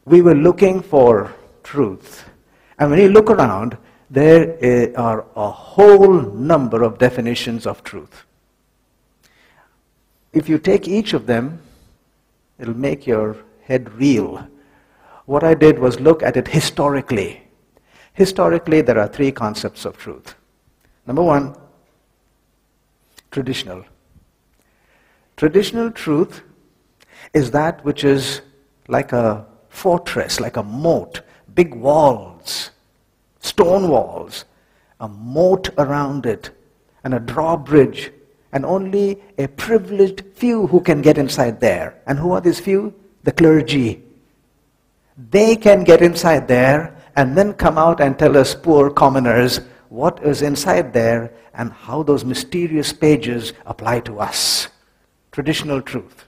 we were looking for truth. And when you look around, there are a whole number of definitions of truth. If you take each of them, it'll make your head reel. What I did was look at it historically. Historically, there are three concepts of truth. Number one, traditional. Traditional truth is that which is like a fortress, like a moat, big walls, stone walls, a moat around it, and a drawbridge, and only a privileged few who can get inside there. And who are these few? The clergy. They can get inside there and then come out and tell us poor commoners what is inside there and how those mysterious pages apply to us. Traditional truth.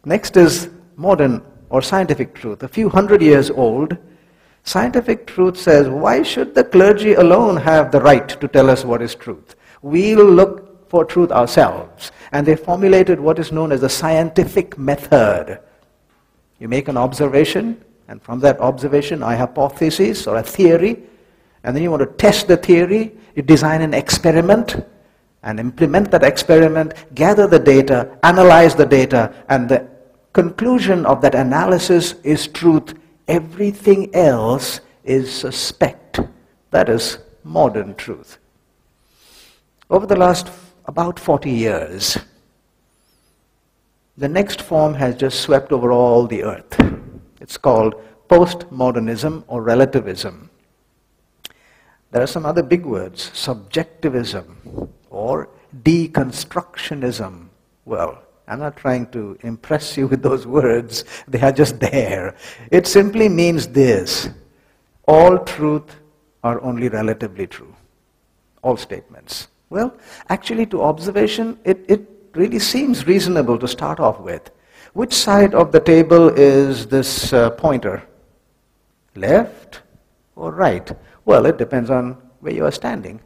Next is modern or scientific truth. A few hundred years old, scientific truth says, why should the clergy alone have the right to tell us what is truth? We'll look for truth ourselves. And they formulated what is known as the scientific method. You make an observation, and from that observation, a hypothesis or a theory, and then you want to test the theory, you design an experiment, and implement that experiment, gather the data, analyze the data, and the conclusion of that analysis is truth. Everything else is suspect. That is modern truth. Over the last about 40 years, the next form has just swept over all the earth. It's called post-modernism or relativism. There are some other big words, subjectivism or deconstructionism. Well, I'm not trying to impress you with those words. They are just there. It simply means this: all truth are only relatively true. All statements. Well, actually to observation, it really seems reasonable to start off with. Which side of the table is this pointer? Left or right? Well, it depends on where you are standing.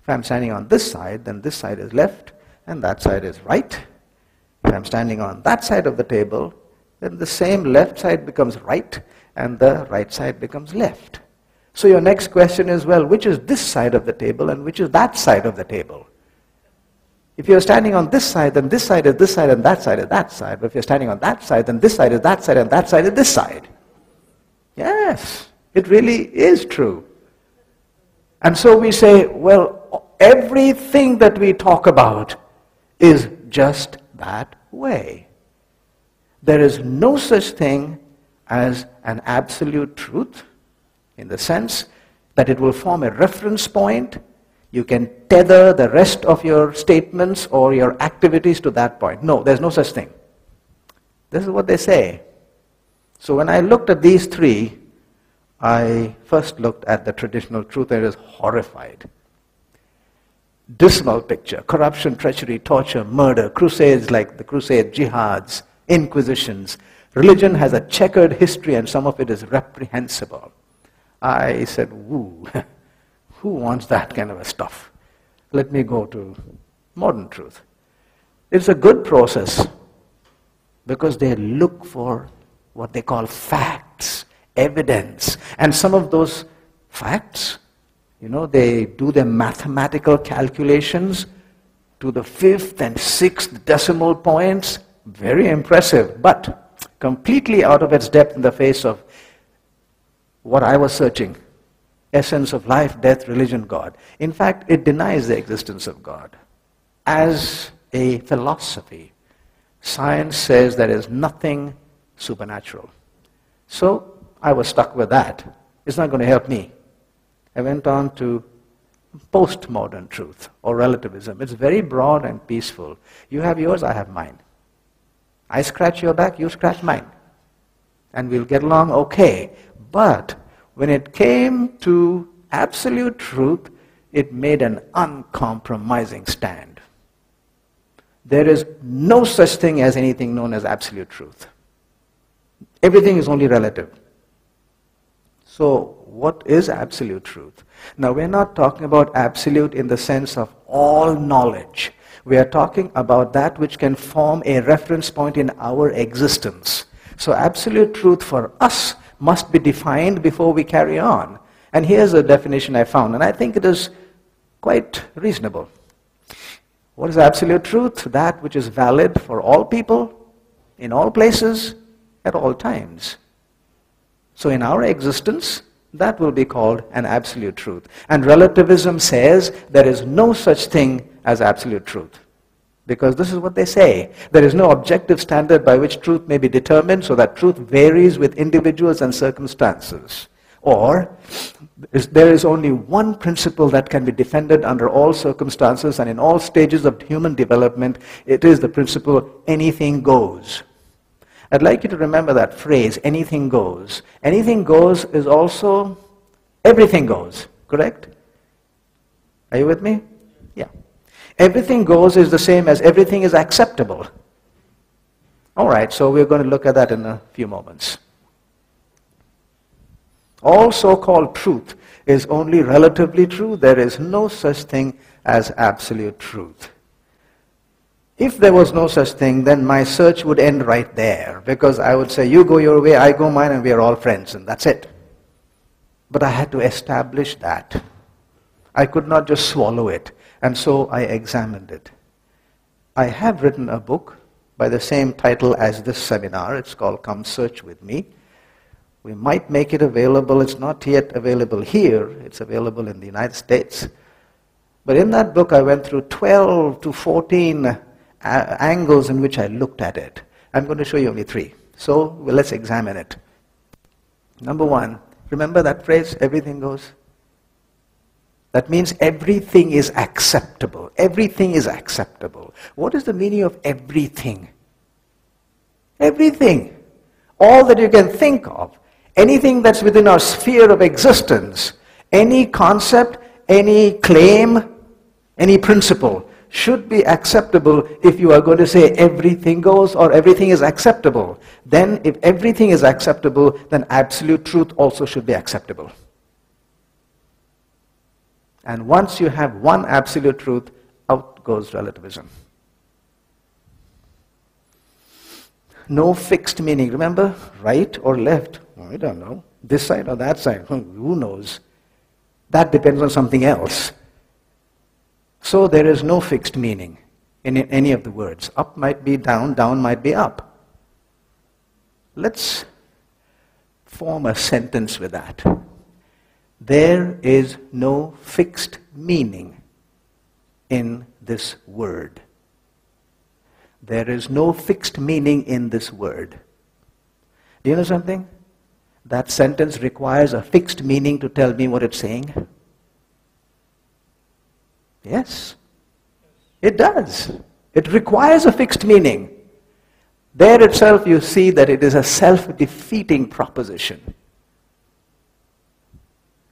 If I'm standing on this side, then this side is left and that side is right. If I'm standing on that side of the table, then the same left side becomes right and the right side becomes left. So your next question is, well, which is this side of the table and which is that side of the table? If you're standing on this side, then this side is this side and that side is that side. But if you're standing on that side, then this side is that side and that side is this side. Yes, it really is true. And so we say, well, everything that we talk about is just that way. There is no such thing as an absolute truth in the sense that it will form a reference point. You can tether the rest of your statements or your activities to that point. No, there's no such thing. This is what they say. So when I looked at these three, I first looked at the traditional truth and I was horrified. Dismal picture: corruption, treachery, torture, murder, crusades like the crusade jihads, inquisitions. Religion has a checkered history and some of it is reprehensible. I said, woo, who wants that kind of a stuff? Let me go to modern truth. It's a good process because they look for what they call facts, evidence. And some of those facts, they do their mathematical calculations to the 5th and 6th decimal points. Very impressive, but completely out of its depth in the face of what I was searching. Essence of life, death, religion, God. In fact, it denies the existence of God. As a philosophy, science says there is nothing supernatural. So I was stuck with that. It's not going to help me. I went on to postmodern truth or relativism. It's very broad and peaceful. You have yours, I have mine. I scratch your back, you scratch mine. And we'll get along okay. But when it came to absolute truth, it made an uncompromising stand. There is no such thing as anything known as absolute truth. Everything is only relative. So what is absolute truth? Now we're not talking about absolute in the sense of all knowledge. We are talking about that which can form a reference point in our existence. So absolute truth for us must be defined before we carry on. And here's a definition I found, and I think it is quite reasonable. What is absolute truth? That which is valid for all people, in all places, at all times. So in our existence, that will be called an absolute truth. And relativism says there is no such thing as absolute truth. Because this is what they say. There is no objective standard by which truth may be determined, so that truth varies with individuals and circumstances. Or there is only one principle that can be defended under all circumstances and in all stages of human development. It is the principle, anything goes. I'd like you to remember that phrase, anything goes. Anything goes is also everything goes, correct? Are you with me? Yeah. Everything goes is the same as everything is acceptable. All right, so we're going to look at that in a few moments. All so-called truth is only relatively true. There is no such thing as absolute truth. If there was no such thing, then my search would end right there, because I would say, you go your way, I go mine, and we are all friends, and that's it. But I had to establish that. I could not just swallow it, and so I examined it. I have written a book by the same title as this seminar. It's called Come Search With Me. We might make it available. It's not yet available here. It's available in the United States. But in that book, I went through 12 to 14 angles in which I looked at it. I'm going to show you only 3. So let's examine it. Number 1, remember that phrase, everything goes? That means everything is acceptable. Everything is acceptable. What is the meaning of everything? Everything. All that you can think of. Anything that's within our sphere of existence. Any concept, any claim, any principle should be acceptable if you are going to say everything goes or everything is acceptable. Then if everything is acceptable, then absolute truth also should be acceptable. And once you have one absolute truth, out goes relativism. No fixed meaning. Remember, right or left? I don't know. This side or that side? Who knows? That depends on something else. So there is no fixed meaning in any of the words. Up might be down, down might be up. Let's form a sentence with that. There is no fixed meaning in this word. There is no fixed meaning in this word. Do you know something? That sentence requires a fixed meaning to tell me what it's saying. Yes, it does. It requires a fixed meaning. There itself you see that it is a self-defeating proposition.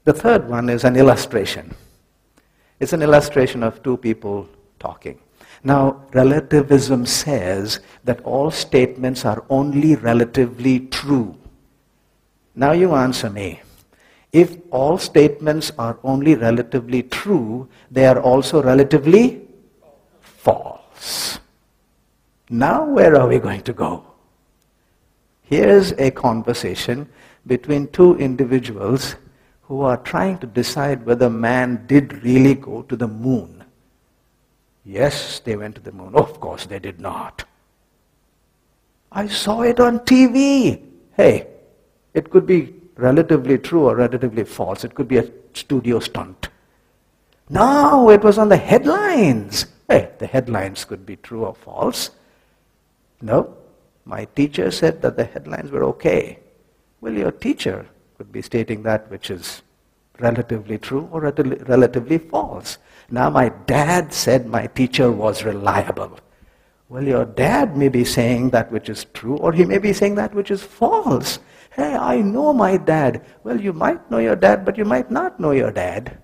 The third one is an illustration. It's an illustration of 2 people talking. Now, relativism says that all statements are only relatively true. Now you answer me. If all statements are only relatively true, they are also relatively false. Now where are we going to go? Here's a conversation between 2 individuals who are trying to decide whether man did really go to the moon. Yes, they went to the moon. Of course they did not. I saw it on TV. Hey, it could be relatively true or relatively false. It could be a studio stunt. No, it was on the headlines. Hey, the headlines could be true or false. No, my teacher said that the headlines were okay. Well, your teacher could be stating that which is relatively true or relatively false. Now, my dad said my teacher was reliable. Well, your dad may be saying that which is true, or he may be saying that which is false. Hey, I know my dad. Well, you might know your dad, but you might not know your dad.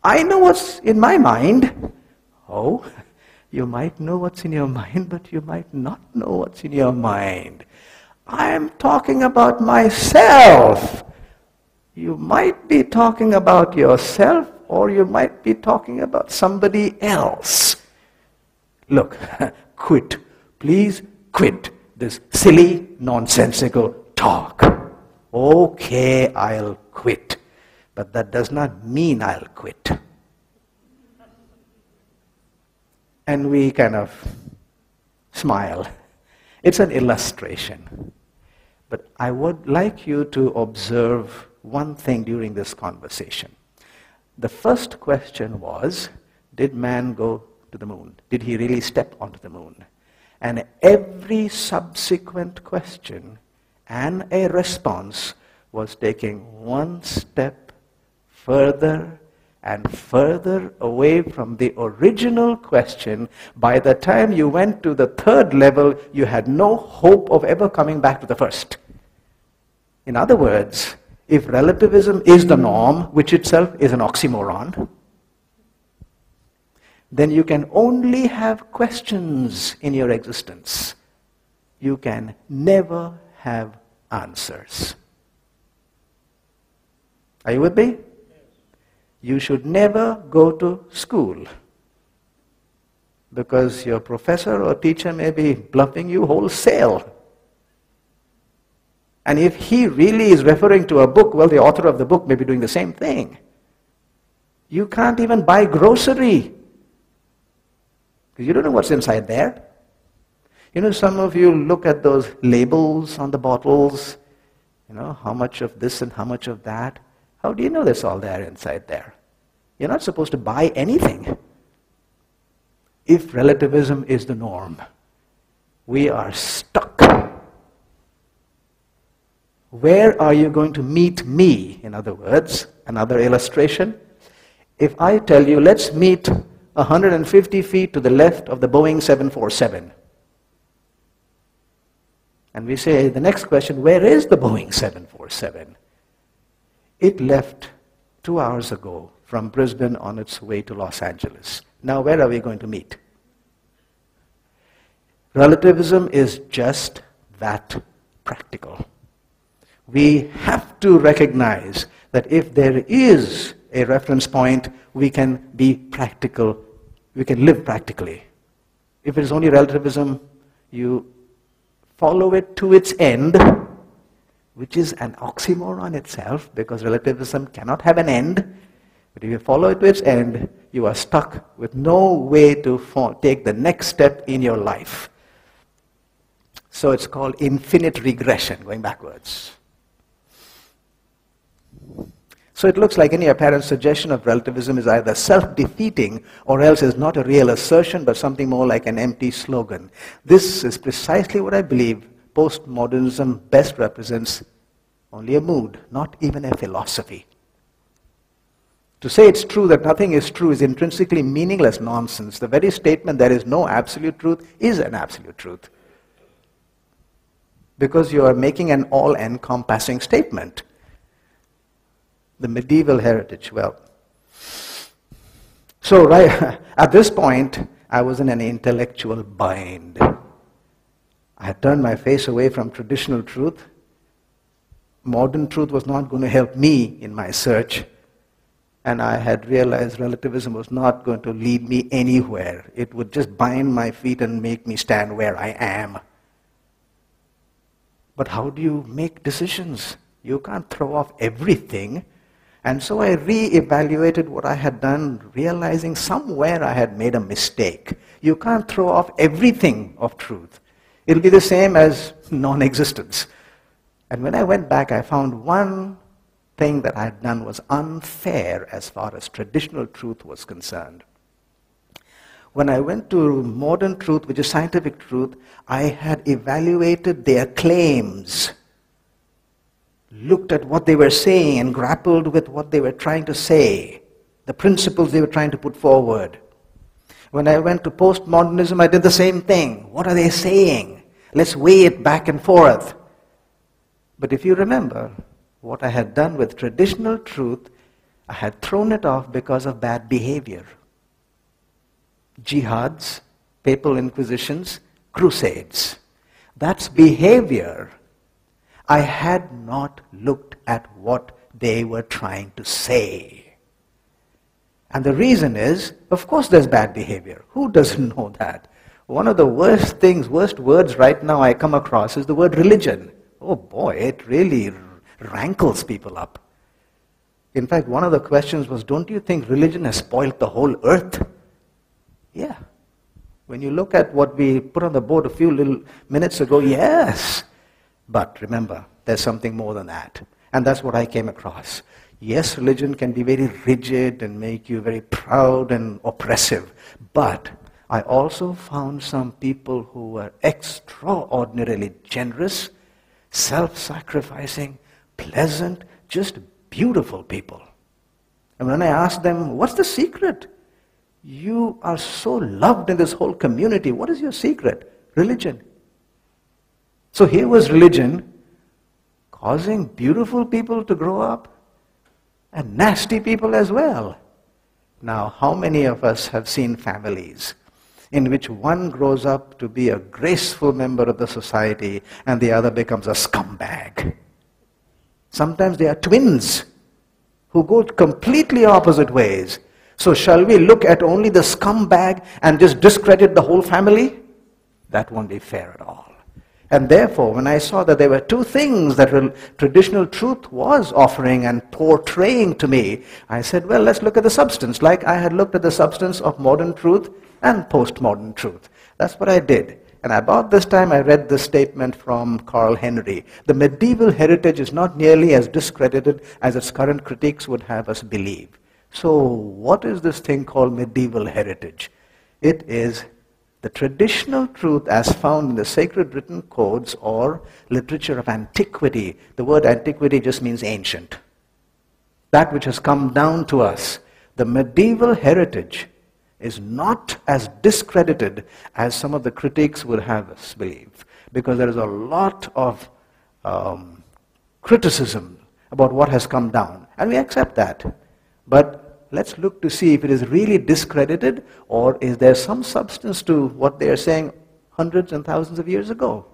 I know what's in my mind. Oh, you might know what's in your mind, but you might not know what's in your mind. I'm talking about myself. You might be talking about yourself, or you might be talking about somebody else. Look, quit. Please quit. this silly, nonsensical talk. Okay, I'll quit. But that does not mean I'll quit. And we kind of smile. It's an illustration. But I would like you to observe one thing during this conversation. The first question was, did man go to the moon? Did he really step onto the moon? And every subsequent question and a response was taking one step further and further away from the original question. By the time you went to the third level, you had no hope of ever coming back to the first. In other words, if relativism is the norm, which itself is an oxymoron, then you can only have questions in your existence. You can never have answers. Are you with me? You should never go to school because your professor or teacher may be bluffing you wholesale. And if he really is referring to a book, well, the author of the book may be doing the same thing. You can't even buy grocery because you don't know what's inside there. You know, some of you look at those labels on the bottles, you know, how much of this and how much of that. How do you know there's all there inside there? You're not supposed to buy anything. If relativism is the norm, we are stuck. Where are you going to meet me? In other words, another illustration. If I tell you, let's meet 150 feet to the left of the Boeing 747. And we say, the next question, where is the Boeing 747? It left 2 hours ago from Brisbane on its way to Los Angeles. Now where are we going to meet? Relativism is just that practical. We have to recognize that if there is a reference point, we can be practical, we can live practically. If it is only relativism, you follow it to its end, which is an oxymoron itself, because relativism cannot have an end. But if you follow it to its end, you are stuck with no way to take the next step in your life. So it's called infinite regression, going backwards. So it looks like any apparent suggestion of relativism is either self-defeating or else is not a real assertion but something more like an empty slogan. This is precisely what I believe postmodernism best represents: only a mood, not even a philosophy. To say it's true that nothing is true is intrinsically meaningless nonsense. The very statement there is no absolute truth is an absolute truth, because you are making an all-encompassing statement. The medieval heritage, well. So right at this point, I was in an intellectual bind. I had turned my face away from traditional truth. Modern truth was not going to help me in my search. And I had realized relativism was not going to lead me anywhere. It would just bind my feet and make me stand where I am. But how do you make decisions? You can't throw off everything. And so I re-evaluated what I had done, realizing somewhere I had made a mistake. You can't throw off everything of truth. It'll be the same as non-existence. And when I went back, I found one thing that I had done was unfair as far as traditional truth was concerned. When I went to modern truth, which is scientific truth, I had evaluated their claims, looked at what they were saying and grappled with what they were trying to say, the principles they were trying to put forward. When I went to postmodernism, I did the same thing. What are they saying? Let's weigh it back and forth. But if you remember, what I had done with traditional truth, I had thrown it off because of bad behavior. Jihads, papal inquisitions, crusades. That's behavior. I had not looked at what they were trying to say. And the reason is, of course there's bad behavior. Who doesn't know that? One of the worst words right now I come across is the word religion. Oh boy, it really rankles people up. In fact, one of the questions was, don't you think religion has spoiled the whole earth? Yeah. When you look at what we put on the board a few little minutes ago, yes. But remember, there's something more than that. And that's what I came across. Yes, religion can be very rigid and make you very proud and oppressive. But I also found some people who were extraordinarily generous, self-sacrificing, pleasant, just beautiful people. And when I asked them, what's the secret? You are so loved in this whole community. What is your secret? Religion. So here was religion causing beautiful people to grow up and nasty people as well. Now, how many of us have seen families in which one grows up to be a graceful member of the society and the other becomes a scumbag? Sometimes they are twins who go completely opposite ways. So shall we look at only the scumbag and just discredit the whole family? That won't be fair at all. And therefore, when I saw that there were two things that traditional truth was offering and portraying to me, I said, well, let's look at the substance, like I had looked at the substance of modern truth and postmodern truth. That's what I did. And about this time, I read this statement from Carl Henry. The medieval heritage is not nearly as discredited as its current critiques would have us believe. So what is this thing called medieval heritage? It is the traditional truth as found in the sacred written codes or literature of antiquity. The word antiquity just means ancient. That which has come down to us. The medieval heritage is not as discredited as some of the critics would have us believe, because there is a lot of criticism about what has come down, and we accept that. But let's look to see if it is really discredited, or is there some substance to what they are saying hundreds and thousands of years ago.